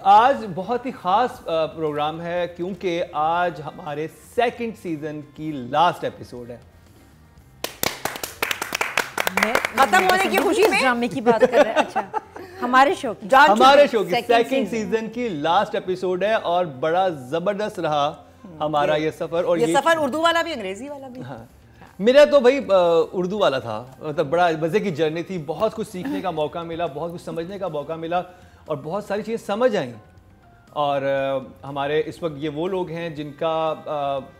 आज बहुत ही खास प्रोग्राम है क्योंकि आज हमारे सेकंड सीजन की लास्ट एपिसोड है। खत्म होने की खुशी में ड्रामे की बात कर रहे हैं। अच्छा, हमारे शो की सेकंड सीजन की लास्ट एपिसोड है और बड़ा जबरदस्त रहा हमारा ये सफर। और ये सफर उर्दू वाला भी अंग्रेजी वाला भी। हाँ, मेरा तो भाई उर्दू वाला था। मतलब बड़ा मजे की जर्नी थी, बहुत कुछ सीखने का मौका मिला, बहुत कुछ समझने का मौका मिला और बहुत सारी चीज़ें समझ आई। और हमारे इस वक्त ये वो लोग हैं जिनका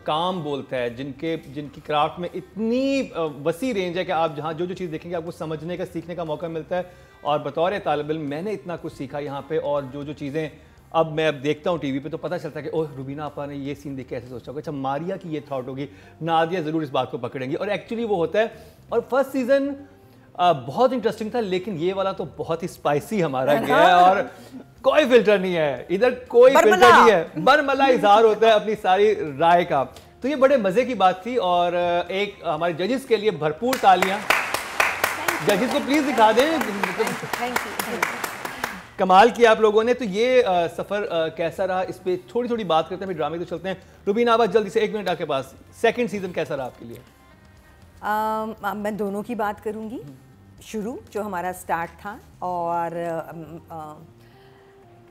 काम बोलता है, जिनकी क्राफ्ट में इतनी वसी रेंज है कि आप जहाँ जो चीज़ देखेंगे आपको समझने का, सीखने का मौका मिलता है। और बतौर तालिब इल्म मैंने इतना कुछ सीखा यहाँ पे। और जो चीज़ें अब मैं देखता हूँ टीवी पे तो पता चलता है कि ओह रुबीना आपा ने ये सीन देख के ऐसे सोचा होगा, अच्छा मारिया की ये थॉट होगी, नादिया ज़रूर इस बात को पकड़ेंगी। और एक्चुअली वो होता है। और फर्स्ट सीज़न बहुत इंटरेस्टिंग था, लेकिन ये वाला तो बहुत ही स्पाइसी हमारा गया है और कोई फिल्टर नहीं है इधर, कोई फिल्टर नहीं है, बरमला इजहार होता है अपनी सारी राय का। तो ये बड़े मजे की बात थी। और एक हमारे जजेस के लिए भरपूर तालियां। जजेस को प्लीज दिखा दें। कमाल किया आप लोगों ने। तो ये सफर कैसा रहा, इस पे थोड़ी थोड़ी बात करते हैं, फिर ड्रामे तो चलते हैं। रुबीना आबाद जल्दी से 1 मिनट आपके पास, सेकंड सीजन कैसा रहा आपके लिए? मैं दोनों की बात करूंगी। शुरू जो हमारा स्टार्ट था, और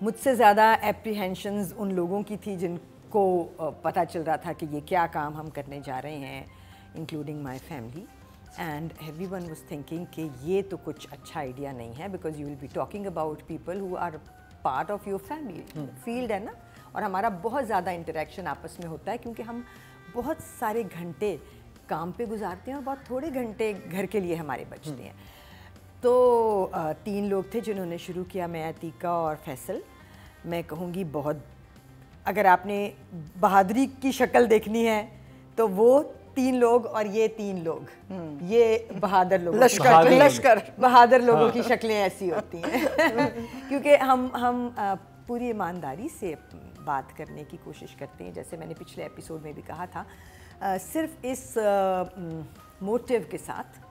मुझसे ज़्यादा एप्रीहेंशंस उन लोगों की थी जिनको पता चल रहा था कि ये क्या काम हम करने जा रहे हैं, including my family. And everyone was thinking कि ये तो कुछ अच्छा आइडिया नहीं है, because you will be talking about people who are part of your family field, है ना। और हमारा बहुत ज़्यादा इंटरेक्शन आपस में होता है क्योंकि हम बहुत सारे घंटे काम पे गुजारते हैं और बहुत थोड़े घंटे घर के लिए हमारे बचते हैं। तो 3 लोग थे जिन्होंने शुरू किया, मैं, अतीका और फैसल। मैं कहूँगी बहुत, अगर आपने बहादुरी की शक्ल देखनी है तो वो 3 लोग और ये 3 लोग, ये बहादुर लोग, लश्कर बहादुर लोगों की शक्लें ऐसी होती हैं। क्योंकि हम पूरी ईमानदारी से बात करने की कोशिश करते हैं, जैसे मैंने पिछले एपिसोड में भी कहा था, सिर्फ इस मोटिव के साथ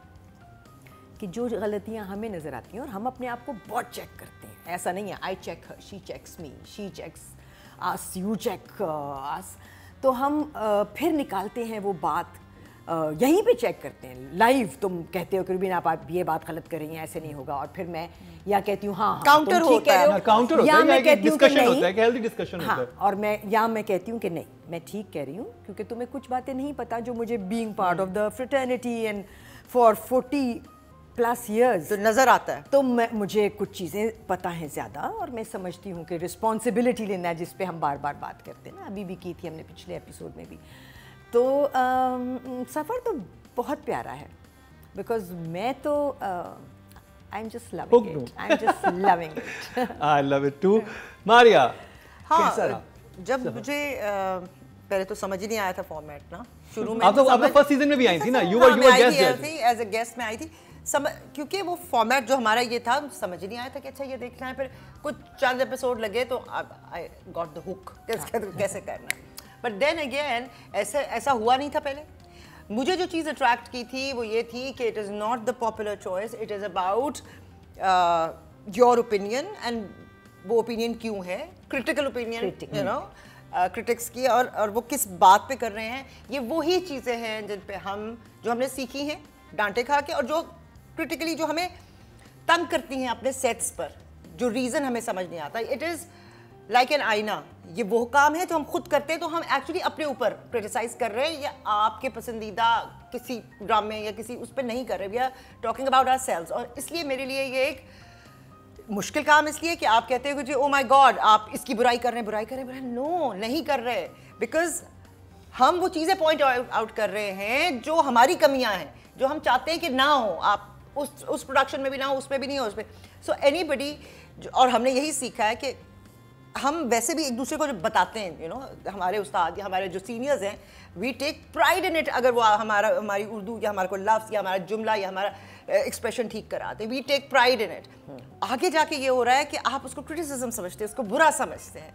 कि जो गलतियां हमें नज़र आती हैं और हम अपने आप को बहुत चेक करते हैं। ऐसा नहीं है I check her, she checks me, she checks us, you check us. तो हम फिर निकालते हैं वो बात, यहीं पे चेक करते हैं लाइव। तुम कहते हो कि रुबीना आप ये बात गलत कर रही हैं, ऐसे नहीं होगा। और फिर मैं या कहती हूँ हाँ, काउंटर होता है, काउंटर होता है, या मैं कहती हूँ कि नहीं, हेल्दी डिस्कशन होता है। और मैं कहती हूँ कि नहीं, मैं ठीक कह रही हूँ, क्योंकि तुम्हें कुछ बातें नहीं पता जो मुझे being part of the fraternity and for 40+ years तो नजर आता है। तो मुझे कुछ चीज़ें पता हैं ज़्यादा, और मैं समझती हूँ कि रिस्पॉन्सिबिलिटी लेना है, जिस पे हम बार बार बात करते हैं ना, अभी भी की थी हमने पिछले एपिसोड में भी। तो सफ़र तो बहुत प्यारा है, बिकॉज मैं तो I am just loving it, I am just loving it. I love it too. Maria, कैसा रहा? जब मुझे पहले तो समझ ही नहीं आया था फॉर्मेट ना, शुरू में। आप तो फर्स्ट सीजन में भी आई थी ना, यू वर गेस्ट थी, एज अ गेस्ट में आई थी। क्योंकि वो फॉर्मेट जो हमारा ये था, समझ ही नहीं आया था कि अच्छा ये देखना है। फिर कुछ चंद एपिसोड लगे तो आई गॉट द हुक कैसे करना। बट देन अगेन ऐसा हुआ नहीं था पहले। मुझे जो चीज़ अट्रैक्ट की थी वो ये थी कि it is not the popular choice, it is about your opinion, and वो ओपिनियन क्यों है, critical opinion, you know, critics की, और वो किस बात पे कर रहे हैं। ये वही चीज़ें हैं जिन पे जो हमने सीखी हैं डांटे खा के, और जो क्रिटिकली जो हमें तंग करती हैं अपने सेट्स पर, जो रीज़न हमें समझ नहीं आता। इट इज़ लाइक एन आईना। ये वो काम है जो हम खुद करते हैं, तो हम एक्चुअली अपने ऊपर क्रिटिसाइज कर रहे हैं, या आपके पसंदीदा किसी ड्रामे या किसी उस पर नहीं कर रहे। We are talking about ourselves. और इसलिए मेरे लिए ये एक मुश्किल काम इसलिए कि आप कहते हो कि ओ माय गॉड आप इसकी बुराई कर रहे हैं, नो, नहीं कर रहे, बिकॉज हम वो चीज़ें पॉइंट आउट कर रहे हैं जो हमारी कमियां हैं, जो हम चाहते हैं कि ना हो, आप उस प्रोडक्शन में भी ना हो, उसमें भी नहीं हो, उसमें। सो एनीबडी, और हमने यही सीखा है कि हम वैसे भी एक दूसरे को जो बताते हैं, यू नो, हमारे उस्ताद या हमारे जो सीनियर्स हैं, we take pride in it. अगर वो हमारी उर्दू या हमारे को लफ्ज़ या हमारा जुमला या हमारा एक्सप्रेशन ठीक कराते, we take pride in it. आगे जाके ये हो रहा है कि आप उसको क्रिटिसिज्म समझते हैं, उसको बुरा समझते हैं,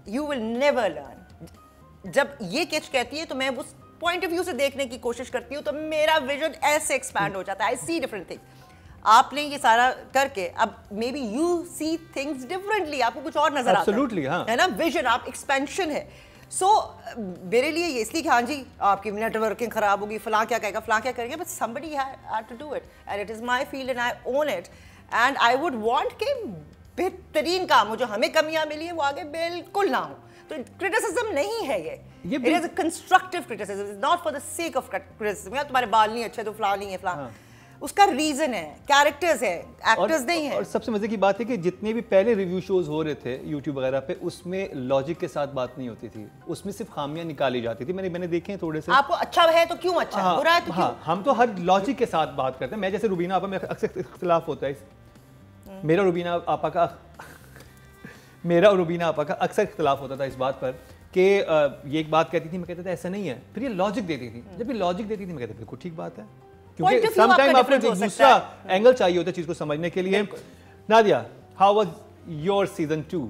यू विल नेवर लर्न। जब ये कैच कहती है तो मैं उस पॉइंट ऑफ व्यू से देखने की कोशिश करती हूँ, तो मेरा विजन ऐसे एक्सपैंड हो जाता है, आई सी डिफरेंट थिंग्स। आपने ये सारा करके अब may be you see things differently, आपको कुछ और नजर आता Absolutely, हाँ। है ना, विजन, आप एक्सपेंशन है। सो मेरे लिए ये इसलिए कि हाँ जी आपकी नेटवर्किंग खराब होगी, फलां क्या कहेगा, फलां क्या करेंगे, but somebody had to do it and it is my field and I own it and I would want कि बेहतरीन काम हो, जो हमें कमियां मिली है वो आगे बिल्कुल ना हो। तो क्रिटिसिज्म नहीं है ये it is a constructive criticism, it's not for the sake of criticism. यार तुम्हारे बाल नहीं अच्छे तो फलां नहीं है फलां, उसका रीजन है, कैरेक्टर्स है, एक्टर्स नहीं है। और सबसे मजे की बात है कि जितने भी पहले रिव्यू शोज हो रहे थे यूट्यूब वगैरह पे, उसमें लॉजिक के साथ बात नहीं होती थी, उसमें सिर्फ खामियां निकाली जाती थी। मैंने देखे हैं थोड़े से। आपको अच्छा है तो क्यों अच्छा, हाँ, बुरा है तो क्यों? हाँ, हम तो हर लॉजिक के साथ बात करते हैं। मैं जैसे रुबीना आपा में अक्सर इख्तिलाफ होता है, मेरा रुबीना आपा का अक्सर इख्तिलाफ होता था इस बात पर कि ये एक बात कहती थी, मैं कहता था ऐसा नहीं है, फिर ये लॉजिक देती थी। जब ये लॉजिक देती थी मैं कहता बिल्कुल ठीक बात है, क्योंकि समटाइम आपको एक दूसरा एंगल चाहिए होता है चीज को समझने के लिए। Nadia, how was your season 2?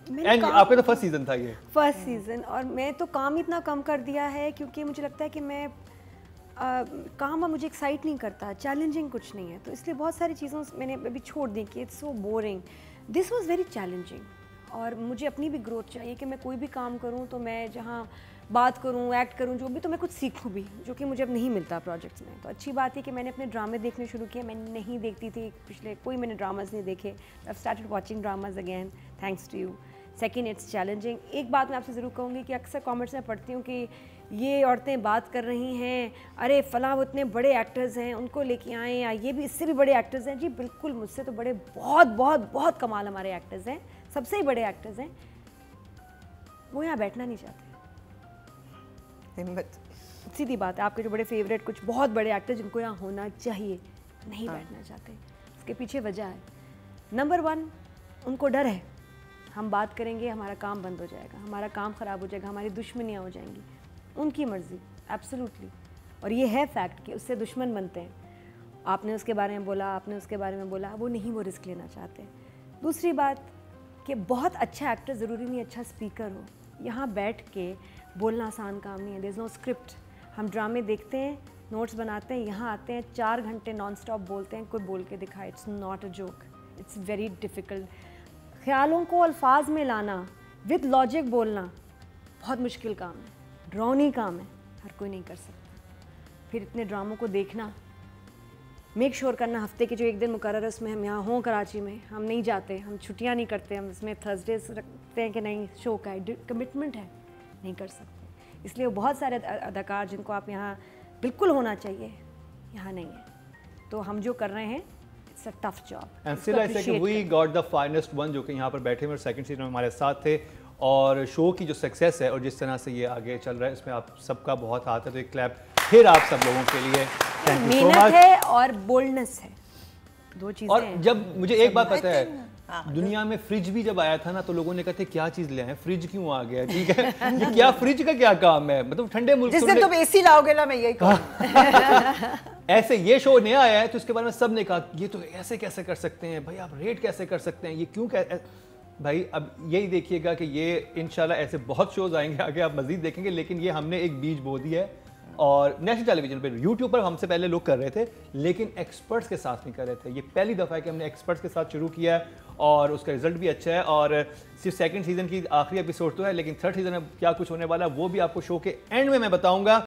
And आपका तो फर्स्ट सीजन था ये। फर्स्ट सीजन, और मैं तो काम इतना कम कर दिया है क्योंकि मुझे लगता है कि मैं काम मुझे एक्साइट नहीं करता, चैलेंजिंग कुछ नहीं है, तो इसलिए बहुत सारी चीज़ों मैंने अभी छोड़ दी कि it's so boring. This was very challenging, और मुझे अपनी भी ग्रोथ चाहिए कि मैं कोई भी काम करूं तो मैं जहां बात करूं, एक्ट करूं, जो भी, तो मैं कुछ सीखूं भी, जो कि मुझे अब नहीं मिलता प्रोजेक्ट्स में। तो अच्छी बात है कि मैंने अपने ड्रामे देखने शुरू किए, मैं नहीं देखती थी पिछले कोई मैंने ड्रामाज नहीं देखे, I started watching dramas again thanks to you. Second, it's challenging. एक बात मैं आपसे ज़रूर कहूँगी कि अक्सर कमेंट्स में पढ़ती हूँ कि ये औरतें बात कर रही हैं, अरे फलां वो इतने बड़े एक्टर्स हैं उनको लेके आएँ, या ये भी इससे भी बड़े एक्टर्स हैं। जी बिल्कुल, मुझसे तो बड़े बहुत बहुत बहुत कमाल हमारे एक्टर्स हैं, सबसे ही बड़े एक्टर्स हैं, वो यहाँ बैठना नहीं चाहते। हिम्मत, सीधी बात है, आपके जो बड़े फेवरेट कुछ बहुत बड़े एक्टर जिनको यहाँ होना चाहिए नहीं बैठना चाहते। इसके पीछे वजह है, नंबर 1 उनको डर है हम बात करेंगे हमारा काम बंद हो जाएगा, हमारा काम ख़राब हो जाएगा, हमारी दुश्मनियाँ हो जाएंगी। उनकी मर्ज़ी, एब्सोल्युटली, और ये है फैक्ट कि उससे दुश्मन बनते हैं। आपने उसके बारे में बोला, आपने उसके बारे में बोला, वो नहीं, वो रिस्क लेना चाहते। दूसरी बात कि बहुत अच्छा एक्टर ज़रूरी नहीं अच्छा स्पीकर हो। यहाँ बैठ के बोलना आसान काम नहीं है, देयर इज़ नो स्क्रिप्ट। हम ड्रामे देखते हैं, नोट्स बनाते हैं, यहाँ आते हैं 4 घंटे नॉन स्टॉप बोलते हैं, कोई बोल के दिखाए, it's not a joke, it's very difficult. ख्यालों को अल्फाज में लाना, विद लॉजिक बोलना बहुत मुश्किल काम है, ड्राउनी काम है, हर कोई नहीं कर सकता। फिर इतने ड्रामों को देखना, मेक श्योर करना हफ्ते के जो एक दिन मुकर्रर है उसमें हम यहाँ हों कराची में, हम नहीं जाते, हम छुट्टियाँ नहीं करते, हम इसमें थर्सडेज रखते हैं कि नहीं शो का कमिटमेंट है, नहीं कर सकते। इसलिए बहुत सारे अदाकार जिनको आप यहाँ बिल्कुल होना चाहिए यहाँ नहीं है। तो हम जो कर रहे हैं it's a tough job. And still I say that we got the finest one, जो कि यहाँ पर बैठे हुए सेकंड सीजन में हमारे साथ थे, और शो की जो सक्सेस है और जिस तरह से ये आगे चल रहा है इसमें आप सबका बहुत हाथ है। तो एक क्लैप फिर आप सब लोगों के लिए। Thank you so much. मेहनत है और बोल्डनेस है, दो चीज़ें और हैं। जब मुझे एक बात पता है, दुनिया में फ्रिज भी जब आया था ना तो लोगों ने कहते क्या चीज ले आए, फ्रिज क्यों आ गया, ठीक है ये क्या फ्रिज का क्या काम है, मतलब ठंडे मुल्क जिस दिन तुम एसी लाओगे ना मैं यही कहूँगा। ऐसे ये शो नया आया है तो इसके बारे में सब ने कहा ये तो ऐसे कैसे कर सकते हैं भाई, आप रेट कैसे कर सकते हैं, ये क्यों भाई अब यही देखिएगा कि ये इंशाल्लाह ऐसे बहुत शोज आएंगे आगे, आप मजीद देखेंगे। लेकिन ये हमने एक बीज बो दिया है, और नेशनल टेलीविजन पर, यूट्यूब पर हमसे पहले लोग कर रहे थे लेकिन एक्सपर्ट्स के साथ नहीं कर रहे थे। ये पहली दफ़ा है कि हमने एक्सपर्ट्स के साथ शुरू किया है और उसका रिजल्ट भी अच्छा है। और सिर्फ सेकंड सीजन की आखिरी एपिसोड तो है, लेकिन थर्ड सीजन में क्या कुछ होने वाला है वो भी आपको शो के एंड में मैं बताऊंगा।